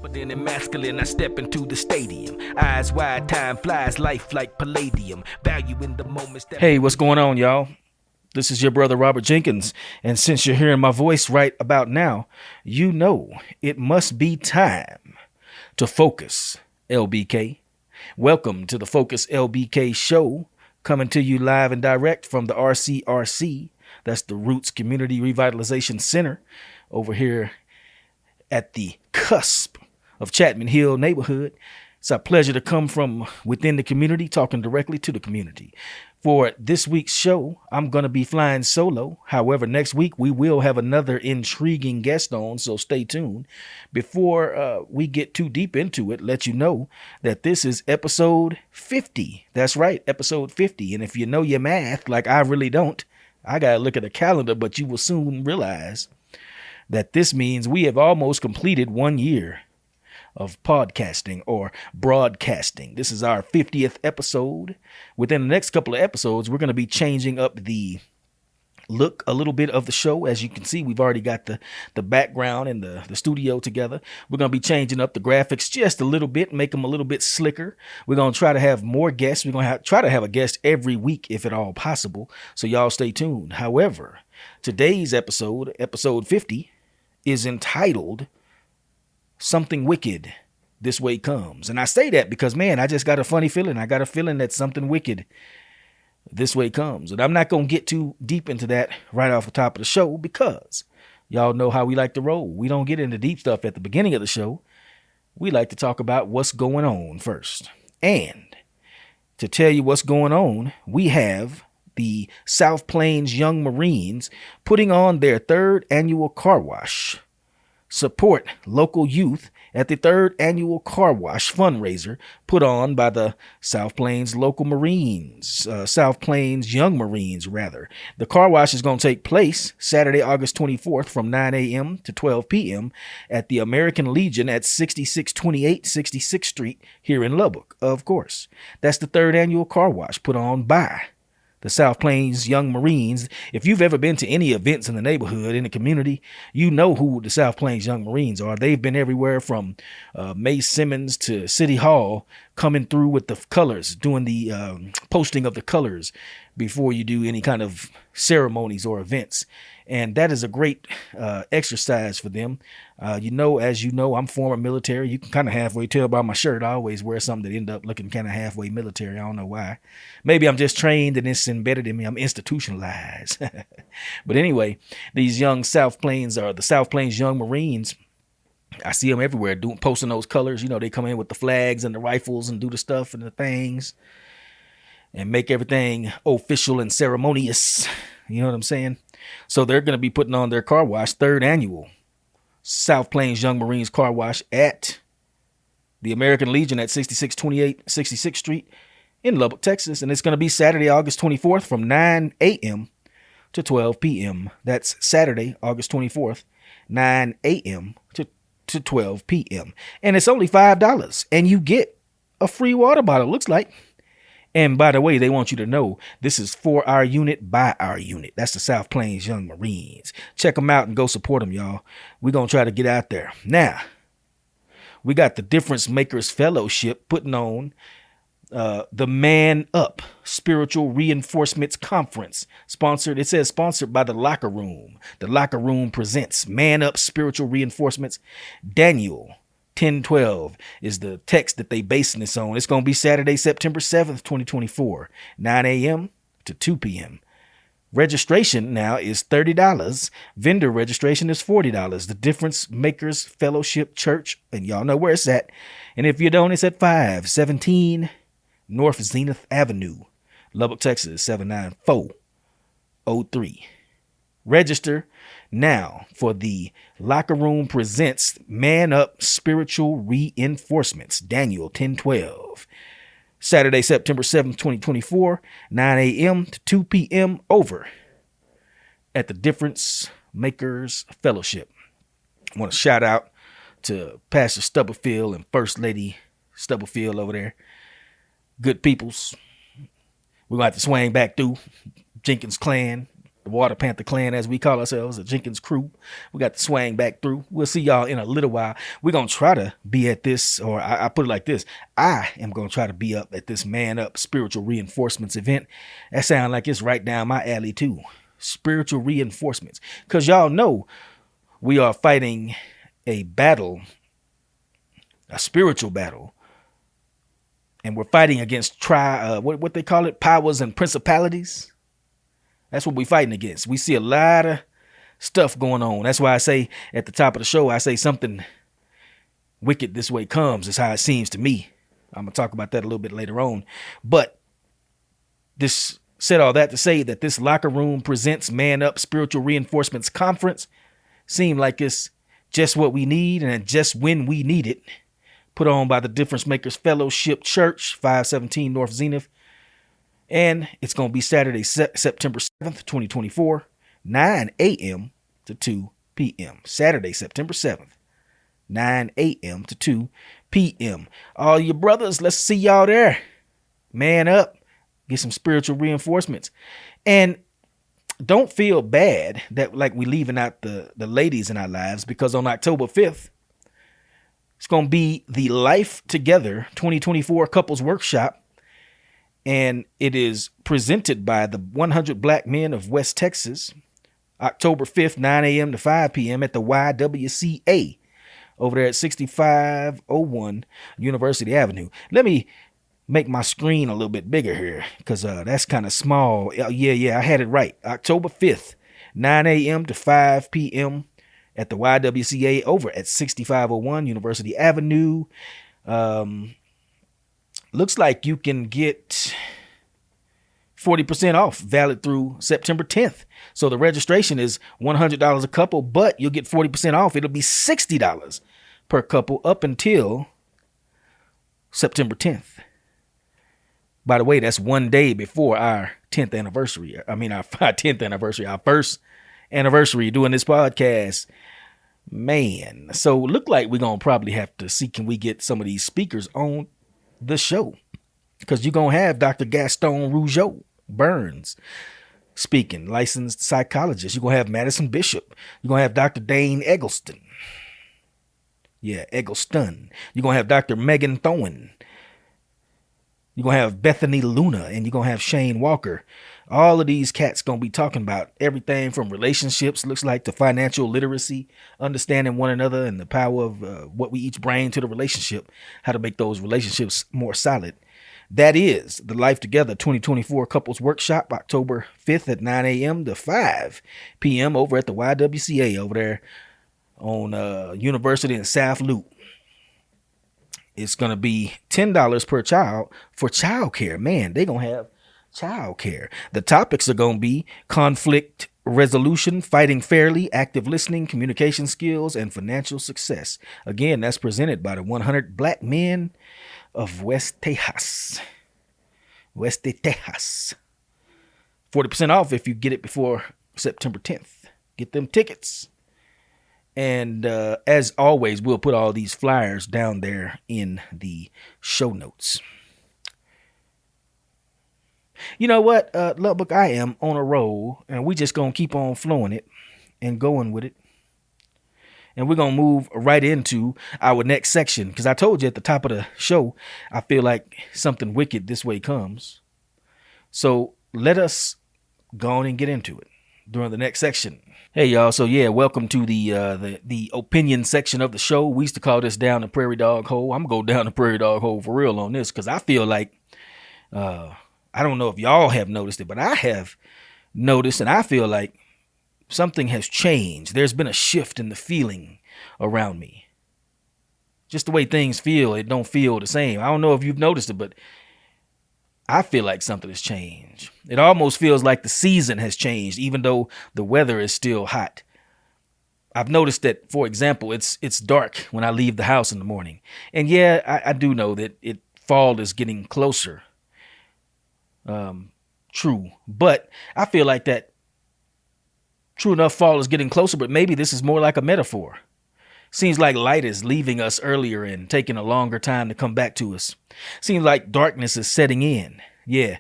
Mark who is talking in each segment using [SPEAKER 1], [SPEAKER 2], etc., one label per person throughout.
[SPEAKER 1] Confident and masculine, I step into the stadium. Eyes wide, time flies, life like palladium. Value in the moments that... Hey, what's going on, y'all? This is your brother, Robert Jenkins. And since you're hearing my voice right about now, you know it must be time to focus, LBK. Welcome to the Focus LBK show, coming to you live and direct from the RCRC. That's the Roots Community Revitalization Center over here at the cusp of Chapman Hill neighborhood. It's a pleasure to come from within the community, talking directly to the community. For this week's show, I'm going to be flying solo. However, next week we will have another intriguing guest on, so stay tuned. Before we get too deep into it, let you know that this is episode 50. That's right, episode 50. And if you know your math, like I really don't, I got to look at the calendar, but you will soon realize that this means we have almost completed 1 year of podcasting or broadcasting. This is our 50th episode. Within the next couple of episodes, we're going to be changing up the look a little bit of the show. As you can see, we've already got the background and the studio together. We're going to be changing up the graphics just a little bit, make them a little bit slicker. We're going to try to have more guests. We're going to try to have a guest every week if at all possible. So y'all stay tuned. However, today's episode, episode 50, is entitled Something Wicked This Way Comes. And I say that because, man, I just got a funny feeling. I got a feeling that something wicked this way comes. And I'm not going to get too deep into that right off the top of the show because y'all know how we like to roll. We don't get into deep stuff at the beginning of the show. We like to talk about what's going on first. And to tell you what's going on, we have the South Plains Young Marines putting on their third annual car wash. Support local youth at the third annual car wash fundraiser put on by the South Plains local Marines, South Plains Young Marines, rather. The car wash is going to take place Saturday, August 24th from 9 a.m. to 12 p.m. at the American Legion at 6628 66th Street here in Lubbock, of course. That's the third annual car wash put on by the South Plains Young Marines. If you've ever been to any events in the neighborhood, in the community, you know who the South Plains Young Marines are. They've been everywhere from May Simmons to City Hall, coming through with the colors, doing the posting of the colors before you do any kind of ceremonies or events. And that is a great exercise for them. As you know, I'm former military. You can kind of halfway tell by my shirt. I always wear something that end up looking kind of halfway military. I don't know why. Maybe I'm just trained and it's embedded in me. I'm institutionalized. But anyway, these young South Plains are the South Plains Young Marines. I see them everywhere posting those colors. You know, they come in with the flags and the rifles and do the stuff and the things and make everything official and ceremonious. You know what I'm saying? So they're going to be putting on their car wash, third annual South Plains Young Marines car wash at the American Legion at 6628 66th Street in Lubbock, Texas. And it's going to be Saturday, August 24th from 9 a.m. to 12 p.m. That's Saturday, August 24th, 9 a.m. to 12 p.m. And it's only $5 and you get a free water bottle, looks like. And by the way, they want you to know this is for our unit, by our unit. That's the South Plains Young Marines. Check them out and go support them, y'all. We're going to try to get out there. Now, we got the Difference Makers Fellowship putting on the Man Up Spiritual Reinforcements Conference. Sponsored by the Locker Room. The Locker Room presents Man Up Spiritual Reinforcements. Daniel 10:12 is the text that they basing this on. It's going to be Saturday, September 7th, 2024, 9 a.m. to 2 p.m. Registration now is $30. Vendor registration is $40. The Difference Makers Fellowship Church, and y'all know where it's at. And if you don't, it's at 517 North Zenith Avenue, Lubbock, Texas, 79403. Register now for the Locker Room Presents Man Up Spiritual Reinforcements, Daniel 10:12. Saturday, September 7th, 2024, 9 a.m. to 2 p.m. over at the Difference Makers Fellowship. I want to shout out to Pastor Stubblefield and First Lady Stubblefield over there. Good peoples. We're going to have to swing back through Jenkins Clan, the Water Panther Clan, as we call ourselves, the Jenkins crew. We got the swang back through. We'll see y'all in a little while. We're going to try to be at this, or I put it like this. I am going to try to be up at this Man Up Spiritual Reinforcements event. That sounds like it's right down my alley too. Spiritual reinforcements. Because y'all know we are fighting a battle, a spiritual battle. And we're fighting against what they call it, powers and principalities. That's what we're fighting against. We see a lot of stuff going on. That's why I say at the top of the show, I say something wicked this way comes, is how it seems to me. I'm going to talk about that a little bit later on. But this said all that to say that this Locker Room Presents Man Up Spiritual Reinforcements Conference seemed like it's just what we need and just when we need it. Put on by the Difference Makers Fellowship Church, 517 North Zenith. And it's going to be Saturday, September 7th, 2024, 9 a.m. to 2 p.m. Saturday, September 7th, 9 a.m. to 2 p.m. All your brothers, let's see y'all there. Man up. Get some spiritual reinforcements. And don't feel bad that like we leaving out the ladies in our lives, because on October 5th, it's going to be the Life Together 2024 Couples Workshop. And it is presented by the 100 Black Men of West Texas, October 5th, 9 a.m. to 5 p.m. at the YWCA over there at 6501 University Avenue. Let me make my screen a little bit bigger here because that's kind of small. Yeah, I had it right. October 5th, 9 a.m. to 5 p.m. at the YWCA over at 6501 University Avenue. Looks like you can get 40% off, valid through September 10th. So the registration is $100 a couple, but you'll get 40% off. It'll be $60 per couple up until September 10th. By the way, that's one day before our 10th anniversary. Our 10th anniversary, our first anniversary doing this podcast. Man, so look like we're going to probably have to see, can we get some of these speakers on the show? Because you're going to have Dr. Gaston Rougeau Burns speaking, licensed psychologist. You're going to have Madison Bishop. You're going to have Dr. Dane Eggleston. Yeah, Eggleston. You're going to have Dr. Megan Thowen. You're going to have Bethany Luna, and you're going to have Shane Walker. All of these cats going to be talking about everything from relationships, looks like, to financial literacy, understanding one another and the power of what we each bring to the relationship, how to make those relationships more solid. That is the Life Together 2024 Couples Workshop, October 5th at 9 a.m. to 5 p.m. over at the YWCA over there on University and South Loop. It's going to be $10 per child for childcare. Man, they're going to have childcare. The topics are going to be conflict resolution, fighting fairly, active listening, communication skills, and financial success. Again, that's presented by the 100 Black Men of West Texas. 40% off if you get it before September 10th. Get them tickets. And as always, we'll put all these flyers down there in the show notes. You know what, Lubbock, I am on a roll, and we just going to keep on flowing it and going with it. And we're going to move right into our next section, because I told you at the top of the show, I feel like something wicked this way comes. So let us go on and get into it during the next section. Hey, y'all. So, yeah, welcome to the opinion section of the show. We used to call this down the Prairie Dog Hole. I'm going to go down the Prairie Dog Hole for real on this, because I feel like, I don't know if y'all have noticed it, but I have noticed, and I feel like something has changed. There's been a shift in the feeling around me. Just the way things feel, it don't feel the same. I don't know if you've noticed it, but I feel like something has changed. It almost feels like the season has changed, even though the weather is still hot. I've noticed that, for example, it's dark when I leave the house in the morning. And yeah, I do know that fall is getting closer. True. But I feel like that, true enough, fall is getting closer, but maybe this is more like a metaphor. Seems like light is leaving us earlier and taking a longer time to come back to us. Seems like darkness is setting in. Yeah,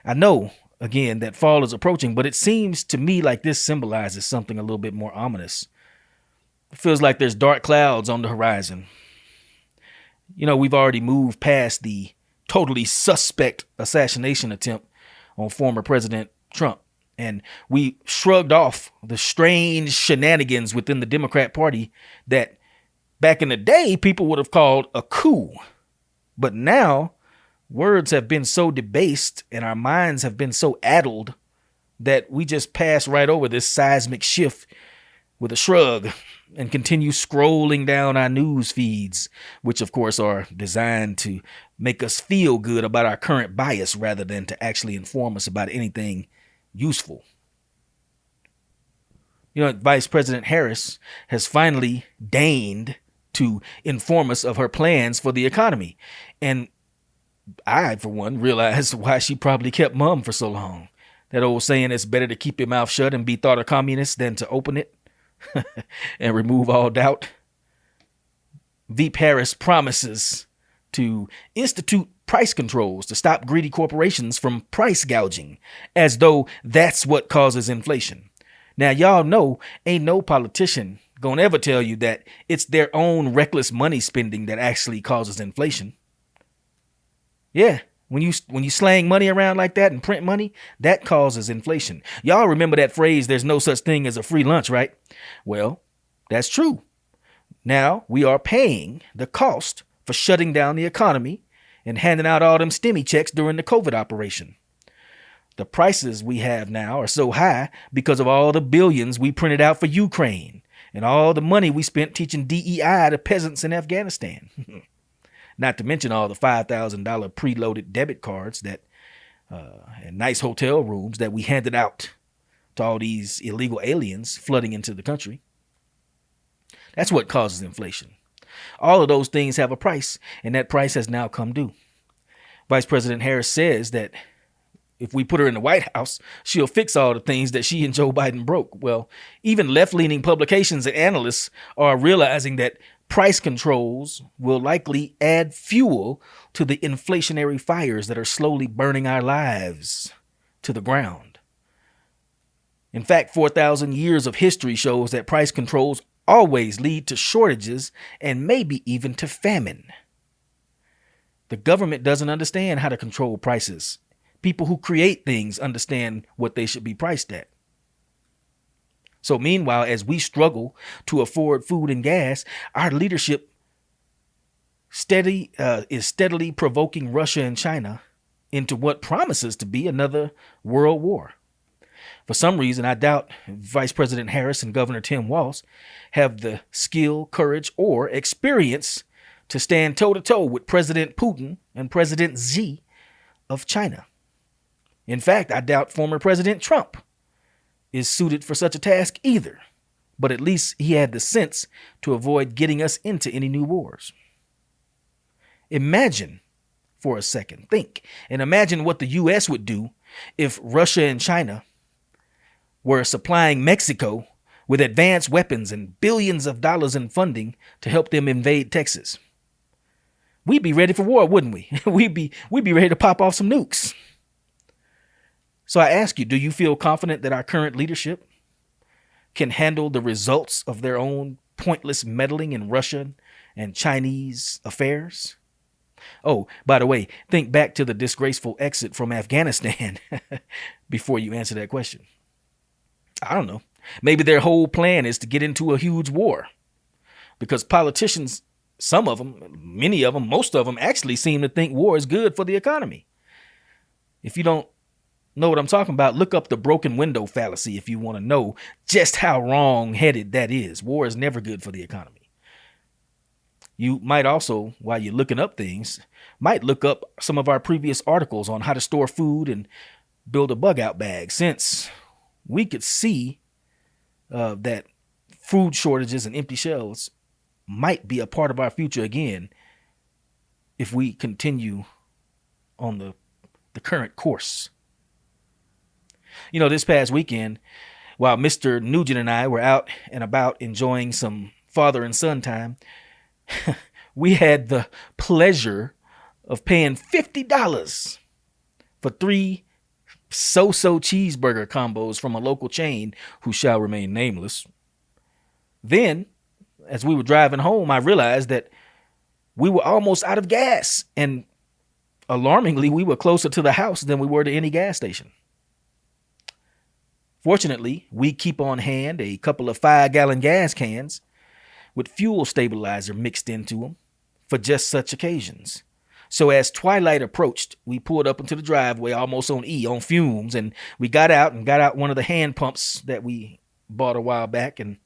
[SPEAKER 1] I know again, that fall is approaching, but it seems to me like this symbolizes something a little bit more ominous. It feels like there's dark clouds on the horizon. We've already moved past the totally suspect assassination attempt on former President Trump. And we shrugged off the strange shenanigans within the Democrat Party that back in the day people would have called a coup. But now words have been so debased and our minds have been so addled that we just pass right over this seismic shift with a shrug and continue scrolling down our news feeds, which of course are designed to make us feel good about our current bias rather than to actually inform us about anything useful. Vice President Harris has finally deigned to inform us of her plans for the economy. And I, for one, realized why she probably kept mum for so long. That old saying, it's better to keep your mouth shut and be thought a communist than to open it and remove all doubt. V.P Harris promises to institute price controls to stop greedy corporations from price gouging, as though that's what causes inflation. Now, y'all know ain't no politician gonna ever tell you that it's their own reckless money spending that actually causes inflation. Yeah, when you slang money around like that and print money, that causes inflation. Y'all remember that phrase, there's no such thing as a free lunch, right? Well, that's true. Now we are paying the cost for shutting down the economy and handing out all them stimmy checks during the COVID operation. The prices we have now are so high because of all the billions we printed out for Ukraine and all the money we spent teaching DEI to peasants in Afghanistan. Not to mention all the $5,000 preloaded debit cards that and nice hotel rooms that we handed out to all these illegal aliens flooding into the country. That's what causes inflation. All of those things have a price, and that price has now come due. Vice President Harris says that if we put her in the White House, she'll fix all the things that she and Joe Biden broke. Well, even left-leaning publications and analysts are realizing that price controls will likely add fuel to the inflationary fires that are slowly burning our lives to the ground. In fact, 4,000 years of history shows that price controls always lead to shortages and maybe even to famine. The government doesn't understand how to control prices. People who create things understand what they should be priced at. So meanwhile, as we struggle to afford food and gas, our leadership is steadily provoking Russia and China into what promises to be another world war. For some reason, I doubt Vice President Harris and Governor Tim Walz have the skill, courage, or experience to stand toe-to-toe with President Putin and President Xi of China. In fact, I doubt former President Trump is suited for such a task either, but at least he had the sense to avoid getting us into any new wars. Imagine for a second, think, and imagine what the U.S. would do if Russia and China were supplying Mexico with advanced weapons and billions of dollars in funding to help them invade Texas. We'd be ready for war, wouldn't we? We'd be ready to pop off some nukes. So I ask you, do you feel confident that our current leadership can handle the results of their own pointless meddling in Russian and Chinese affairs? Oh, by the way, think back to the disgraceful exit from Afghanistan before you answer that question. I don't know. Maybe their whole plan is to get into a huge war because politicians, some of them, many of them, most of them actually seem to think war is good for the economy. If you don't know what I'm talking about, look up the broken window fallacy if you want to know just how wrong-headed that is. War is never good for the economy. You might also, while you're looking up things, might look up some of our previous articles on how to store food and build a bug-out bag, since we could see that food shortages and empty shelves might be a part of our future again if we continue on the current course. You know, this past weekend, while Mr. Nugent and I were out and about enjoying some father and son time, we had the pleasure of paying $50 for 3 so-so cheeseburger combos from a local chain who shall remain nameless. Then, as we were driving home, I realized that we were almost out of gas, and alarmingly, we were closer to the house than we were to any gas station. Fortunately, we keep on hand a couple of 5-gallon gas cans with fuel stabilizer mixed into them for just such occasions. So as twilight approached, we pulled up into the driveway almost on fumes, and we got out one of the hand pumps that we bought a while back and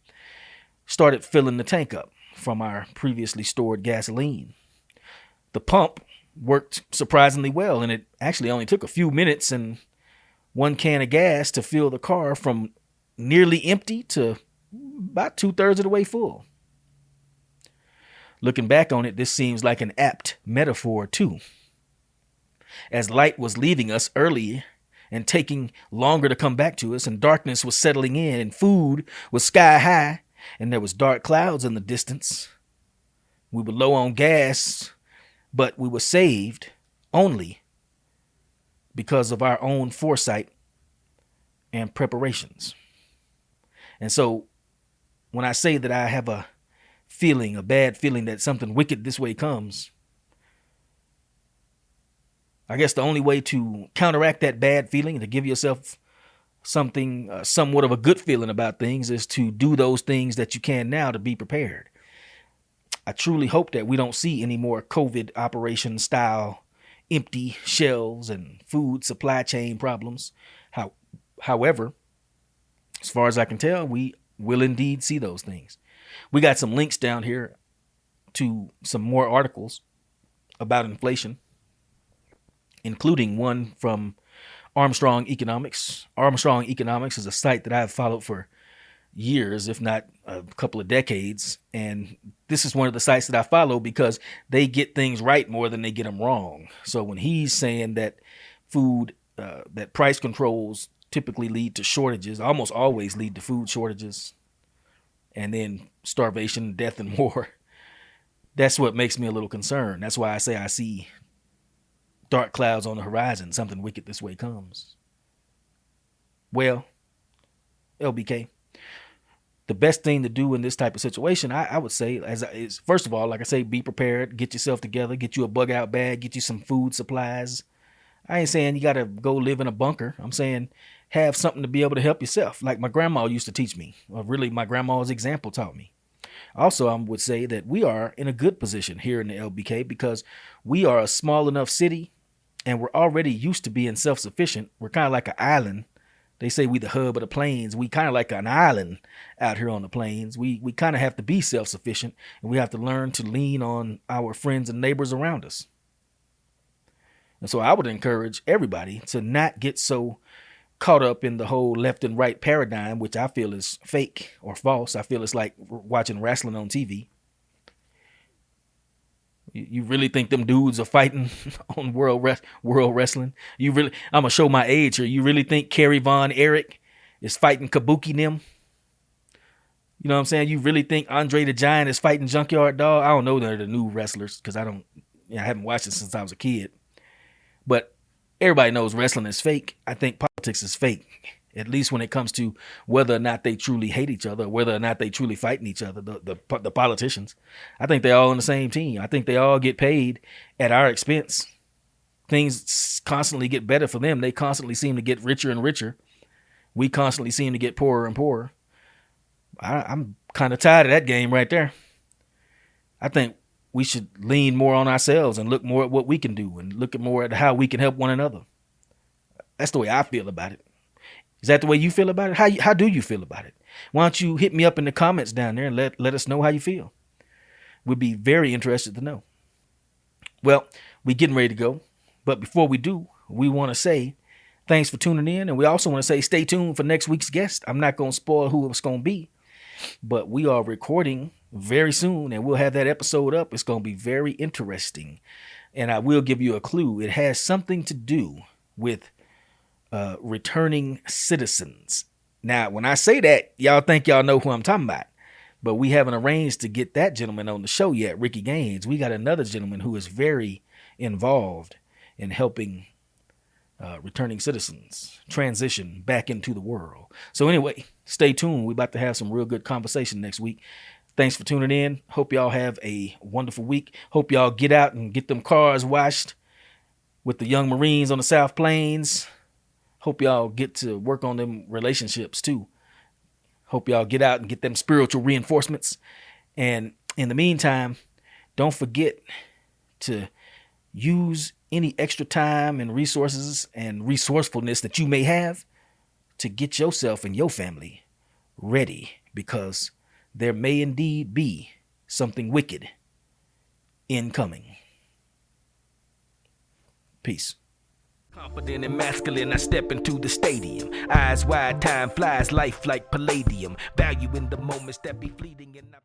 [SPEAKER 1] started filling the tank up from our previously stored gasoline. The pump worked surprisingly well, and it actually only took a few minutes and 1 can of gas to fill the car from nearly empty to about 2/3 of the way full. Looking back on it, this seems like an apt metaphor too. As light was leaving us early and taking longer to come back to us, and darkness was settling in, and food was sky high, and there was dark clouds in the distance, we were low on gas, but we were saved only because of our own foresight and preparations. And so when I say that I have a bad feeling that something wicked this way comes, I guess the only way to counteract that bad feeling, to give yourself something, somewhat of a good feeling about things, is to do those things that you can now to be prepared. I truly hope that we don't see any more COVID operation style empty shelves and food supply chain problems. However, as far as I can tell, we will indeed see those things. We got some links down here to some more articles about inflation, including one from Armstrong Economics. Armstrong Economics is a site that I've followed for years, if not a couple of decades. And this is one of the sites that I follow because they get things right more than they get them wrong. So when he's saying that that price controls typically lead to shortages, almost always lead to food shortages, and then starvation, death, and war, that's what makes me a little concerned. That's why I say I see dark clouds on the horizon. Something wicked this way comes. Well, LBK, the best thing to do in this type of situation, I would say, is first of all, like I say, be prepared, get yourself together, get you a bug out bag, get you some food supplies. I ain't saying you got to go live in a bunker. I'm saying have something to be able to help yourself, like my grandma used to teach me, or really my grandma's example taught me. Also, I would say that we are in a good position here in the LBK because we are a small enough city and we're already used to being self-sufficient. We're kind of like an island. They say we the hub of the plains. We kind of like an island out here on the plains. We kind of have to be self-sufficient, and we have to learn to lean on our friends and neighbors around us. And so I would encourage everybody to not get so caught up in the whole left and right paradigm, which I feel is fake or false. I feel it's like watching wrestling on TV. You really think them dudes are fighting on world wrestling? I'm going to show my age here. You really think Kerry Von Erich is fighting Kabuki Nim? You know what I'm saying? You really think Andre the Giant is fighting Junkyard Dog? I don't know they're the new wrestlers because I haven't watched it since I was a kid. But everybody knows wrestling is fake. I think politics is fake, at least when it comes to whether or not they truly hate each other, whether or not they truly fighting each other, the politicians. I think they're all on the same team. I think they all get paid at our expense. Things constantly get better for them. They constantly seem to get richer and richer. We constantly seem to get poorer and poorer. I'm kind of tired of that game right there. I think we should lean more on ourselves and look more at what we can do and look at more at how we can help one another. That's the way I feel about it. Is that the way you feel about it? How do you feel about it? Why don't you hit me up in the comments down there and let us know how you feel? We'd be very interested to know. Well, we're getting ready to go. But before we do, we want to say thanks for tuning in. And we also want to say stay tuned for next week's guest. I'm not going to spoil who it's going to be, but we are recording very soon and we'll have that episode up. It's going to be very interesting. And I will give you a clue. It has something to do with returning citizens. Now, when I say that, y'all think y'all know who I'm talking about, but we haven't arranged to get that gentleman on the show yet, Ricky Gaines. We got another gentleman who is very involved in helping returning citizens transition back into the world. So anyway, stay tuned. We're about to have some real good conversation next week. Thanks for tuning in. Hope y'all have a wonderful week. Hope y'all get out and get them cars washed with the young Marines on the South Plains. Hope y'all get to work on them relationships too. Hope y'all get out and get them spiritual reinforcements. And in the meantime, don't forget to use any extra time and resources and resourcefulness that you may have to get yourself and your family ready, because there may indeed be something wicked incoming. Peace. Confident and masculine, I step into the stadium. Eyes wide, time flies, life like palladium. Value in the moments that be fleeting and I